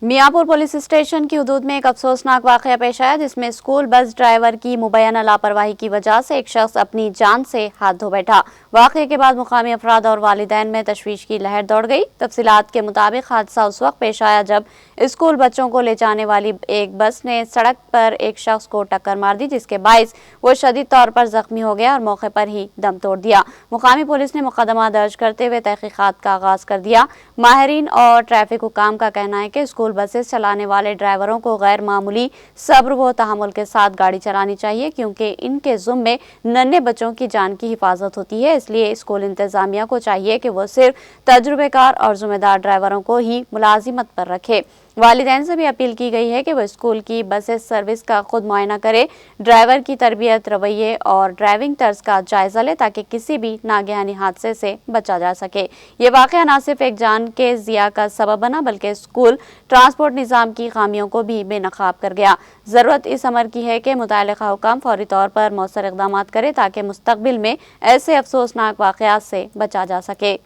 Miyapur police station की हदूद में एक अफसोसनाक वाकया पेश आया, जिसमें स्कूल बस ड्राइवर की मुबैना लापरवाही की वजह से एक शख्स अपनी जान से हाथ धो बैठा। वाकये के बाद मुकामी अफराद और वालिदैन में तशवीश की लहर दौड़ गई। तफसीलात के मुताबिक हादसा उस वक्त पेश आया जब स्कूल बच्चों को ले जाने वाली एक बस ने सड़क पर एक शख्स को टक्कर मार दी, जिसके बाइस वो शदीद तौर पर जख्मी हो गया और मौके पर ही दम तोड़ दिया। मुकामी पुलिस ने मुकदमा दर्ज करते हुए तहकीकात का आगाज कर दिया। माहिरीन और ट्रैफिक हुकाम का कहना है कि स्कूल बसेस चलाने वाले ड्राइवरों को गैर मामूली सब्र व तहम्मुल के साथ गाड़ी चलानी चाहिए, क्योंकि इनके ज़िम्मे नन्हे बच्चों की जान की हिफाजत होती है। इसलिए स्कूल इंतजामिया को चाहिए कि वो सिर्फ तजुर्बेकार और जिम्मेदार ड्राइवरों को ही मुलाजिमत पर रखे। वालिदैन से भी अपील की गई है कि वो स्कूल की बसेस सर्विस का खुद मुआयना करे, ड्राइवर की तरबियत, रवैये और ड्राइविंग तर्ज का जायजा ले, ताकि किसी भी नागहानी हादसे से बचा जा सके। ये वाकया न सिर्फ एक जान के ज़िया का सबब बना, बल्कि स्कूल ट्रांसपोर्ट निज़ाम की खामियों को भी बेनकाब कर गया। ज़रूरत इस अमर की है कि मुतल्लिक़ा हुकाम फौरी तौर पर मौसर इक़दामात करे, ताकि मुस्तक़बिल में ऐसे अफसोसनाक वाक़यात से बचा जा सके।